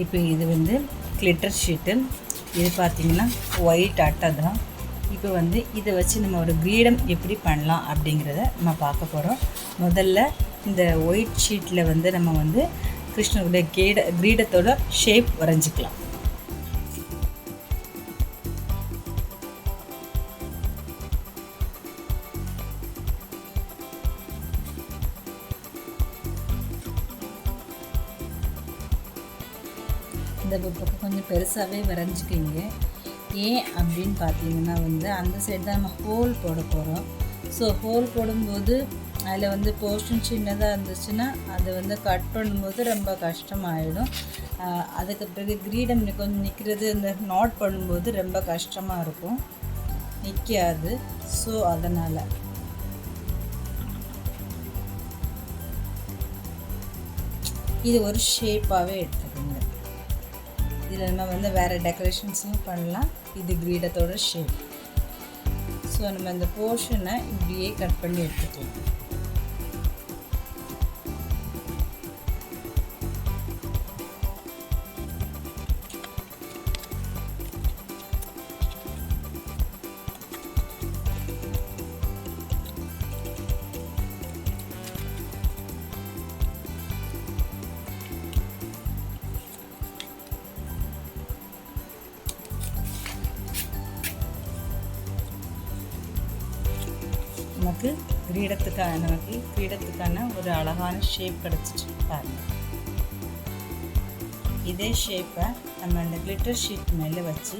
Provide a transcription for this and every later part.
இப்போ இது வந்து கிளிட்டர் ஷீட்டு. இது பார்த்திங்கன்னா ஒயிட் அட்டை தான். இப்போ வந்து இதை வச்சு நம்ம ஒரு கிரீடம் எப்படி பண்ணலாம் அப்படிங்கிறத நம்ம பார்க்க போகிறோம். முதல்ல இந்த ஒயிட் ஷீட்டில் வந்து நம்ம வந்து கிருஷ்ணருடைய கிரீடத்தோட ஷேப் வரைஞ்சிக்கலாம். இந்த பக்கம் கொஞ்சம் பெருசாகவே வரைஞ்சிக்கிங்க. ஏன் அப்படின்னு பார்த்தீங்கன்னா வந்து அந்த சைடு தான் நம்ம ஹோல் போட போகிறோம். ஸோ ஹோல் போடும்போது அதில் வந்து போர்ஷன் சின்னதாக இருந்துச்சுன்னா அதை வந்து கட் பண்ணும்போது ரொம்ப கஷ்டமாயிடும். அதுக்கு பிறகு கிரீடம் கொஞ்சம் நிற்கிறது, இந்த நாட் பண்ணும்போது ரொம்ப கஷ்டமாக இருக்கும், நிற்காது. ஸோ அதனால் இது ஒரு ஷேப்பாகவே எடுத்துக்கோங்க. இதில் நம்ம வந்து வேறு டெக்கரேஷன்ஸும் பண்ணலாம். இது கிரீடத்தோட ஷேப். ஸோ நம்ம இந்த போர்ஷனை இப்படியே கட் பண்ணி எடுத்துக்கலாம். நமக்கு கிரீடத்துக்கான ஒரு அழகான ஷேப் கிடச்சிச்சு பாருங்கள். இதே ஷேப்பை நம்ம அந்த கிளிட்டர் ஷீட் மேலே வச்சு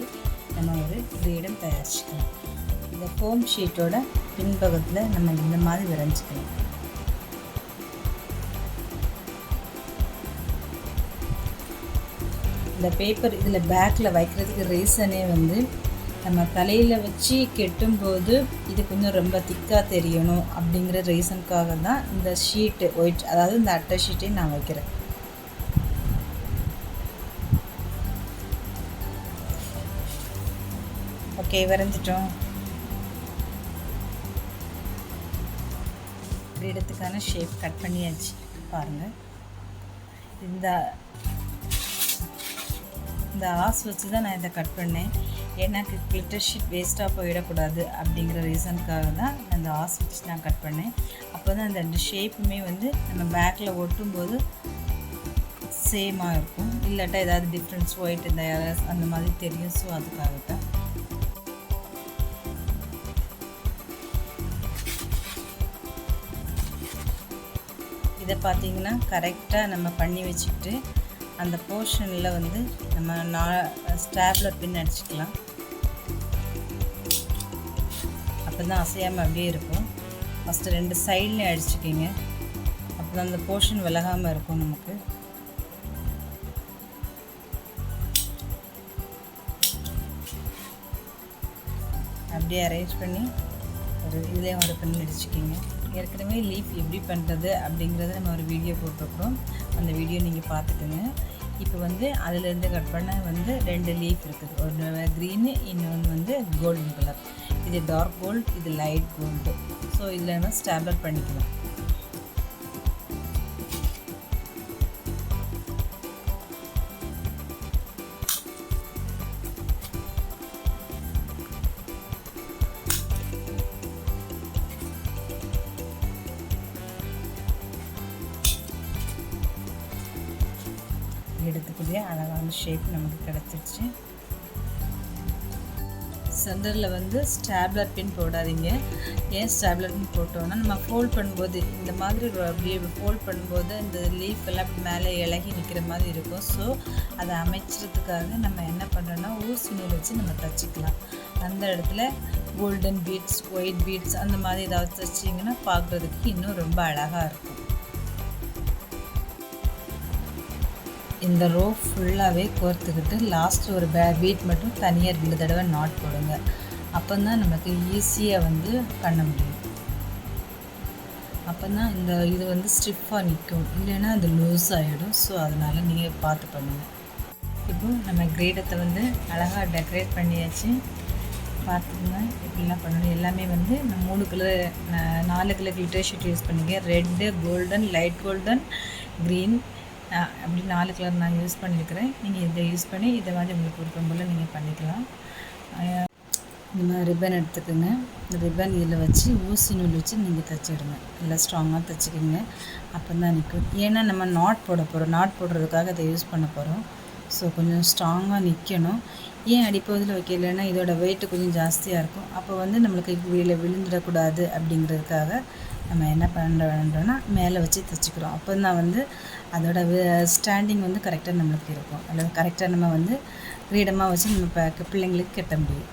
நம்ம ஒரு கிரீடம் தயாரிச்சுக்கலாம். இந்த ஃபோம் ஷீட்டோட பின்பக்கத்தில் நம்ம இந்த மாதிரி வரைஞ்சிக்கலாம். இந்த பேப்பர் இதில் பேக்கில் வைக்கிறதுக்கு ரீசனே வந்து நம்ம தலையில் வச்சு கெட்டும்போது இது கொஞ்சம் ரொம்ப திக்காக தெரியணும் அப்படிங்கிற ரீசனுக்காக தான் இந்த ஷீட்டு ஒயிட், அதாவது இந்த அட்டை ஷீட்டையும் நான் வைக்கிறேன். ஓகே, வரைஞ்சிட்டோம். கிரீடத்துக்கான ஷேப் கட் பண்ணியாச்சு பாருங்கள். இந்த ஆஸ் வச்சு தான் நான் இதை கட் பண்ணேன். ஏன்னா கிளிட்டர் ஷீட் வேஸ்ட்டாக போயிடக்கூடாது அப்படிங்கிற ரீசனுக்காக தான் அந்த ஆஸ் வச்சு நான் கட் பண்ணேன். அப்போ தான் அந்த ரெண்டு ஷேப்புமே வந்து நம்ம பேக்கில் ஒட்டும்போது சேமாக இருக்கும். இல்லாட்டா ஏதாவது டிஃப்ரென்ஸ் ஒயிட் இந்த அந்த மாதிரி தெரியும். ஸோ அதுக்காக தான். இதை பார்த்திங்கன்னா கரெக்டாக நம்ம பண்ணி வச்சுக்கிட்டு அந்த போர்ஷனில் வந்து நம்ம ஸ்டாப்லர் பின் அடிச்சுக்கலாம். அப்போ தான் அசையாமல் அப்படியே இருக்கும். ஃபஸ்ட்டு 2 சைட்லேயும் அடிச்சுக்கிங்க. அப்போ தான் அந்த போர்ஷன் விலகாமல் இருக்கும். நமக்கு அப்படியே அரேஞ்ச் பண்ணி இதுலேயும் ஒரு பின் அடிச்சுக்கிங்க. ஏற்கனவே லீஃப் எப்படி பண்ணுறது அப்படிங்கிறத நம்ம ஒரு வீடியோ போட்டிருக்கிறோம். அந்த வீடியோ நீங்கள் பார்த்துக்கோங்க. இப்போ வந்து அதிலேருந்து கட் பண்ண வந்து 2 லீஃப் இருக்குது. ஒரு க்ரீனு, இன்னொன்று வந்து கோல்டன் கலர். இது டார்க் கோல்டு, இது லைட் கோல்டு. ஸோ இதில் நம்ம ஸ்டாப்லர் பண்ணிக்கலாம். எடுத்துக்கூடிய அழகான ஷேப் நமக்கு கிடச்சிருச்சு. சென்டரில் வந்து ஸ்டாப்லர் பின் போடாதீங்க. ஏன் ஸ்டாப்லர் பின் போட்டோன்னா நம்ம ஃபோல்ட் பண்ணும்போது இந்த மாதிரி அப்படியே ஃபோல்ட் பண்ணும்போது இந்த லீஃப் எல்லாம் மேலே இலகி நிற்கிற மாதிரி இருக்கும். ஸோ அதை அமைச்சதுக்காக நம்ம என்ன பண்ணுறோன்னா ஊசி நூல் வச்சு நம்ம தைச்சிக்கலாம். அந்த இடத்துல கோல்டன் பீட்ஸ், ஒயிட் பீட்ஸ் அந்த மாதிரி ஏதாவது தைச்சிங்கன்னா பார்க்குறதுக்கு இன்னும் ரொம்ப அழகாக இருக்கும். இந்த ரோ ஃபுல்லாகவே கோர்த்துக்கிட்டு லாஸ்ட்டு ஒரு பீட் மட்டும் தனியாக 2 தடவை நாட் போடுங்க. அப்போ தான் நமக்கு ஈஸியாக வந்து பண்ண முடியும். அப்போ தான் இது வந்து ஸ்டிஃபாக நிற்கும், இல்லைன்னா அது லூஸ் ஆகிடும். ஸோ அதனால் நீங்கள் பார்த்து பண்ணுங்கள். இப்போது நம்ம கிரீடத்தை வந்து அழகாக டெக்கரேட் பண்ணியாச்சு. பார்த்துக்குங்க இப்படிலாம் பண்ணணும். எல்லாமே வந்து நான் 3 colour 4 colour glitter sheet use பண்ணிங்க. Red, golden, light golden, green, அப்படி 4 கலர் நான் யூஸ் பண்ணியிருக்கிறேன். நீங்கள் இதை யூஸ் பண்ணி இதை மாதிரி உங்களுக்கு விருப்பம் போல் நீங்கள் பண்ணிக்கலாம். இந்த மாதிரி ரிப்பன் எடுத்துக்கோங்க. இந்த ரிப்பன் இதில் வச்சு ஊசி நூல் வச்சு நீங்கள் தைச்சிடுங்க. நல்லா ஸ்ட்ராங்காக தைச்சிக்கிங்க. அப்போ தான் நிற்கும். ஏன்னா நம்ம நாட் போட போகிறோம். நாட் போடுறதுக்காக இதை யூஸ் பண்ண போகிறோம். ஸோ கொஞ்சம் ஸ்ட்ராங்காக நிற்கணும். ஏன் அடிப்பகுதியில் வைக்கலைன்னா இதோட வெயிட்டு கொஞ்சம் ஜாஸ்தியாக இருக்கும். அப்போ வந்து நம்மளுக்கு விழுந்துடக்கூடாது அப்படிங்கிறதுக்காக நம்ம என்ன பண்ணுறோன்னா மேலே வச்சு தைச்சிக்கிறோம். அப்போ தான் வந்து அதோட ஸ்டாண்டிங் வந்து கரெக்டாக நம்மளுக்கு இருக்கும். அல்லது கரெக்டாக நம்ம வந்து ஃப்ரீடமாக வச்சு நம்ம பிள்ளைங்களுக்கு கட்ட முடியும்.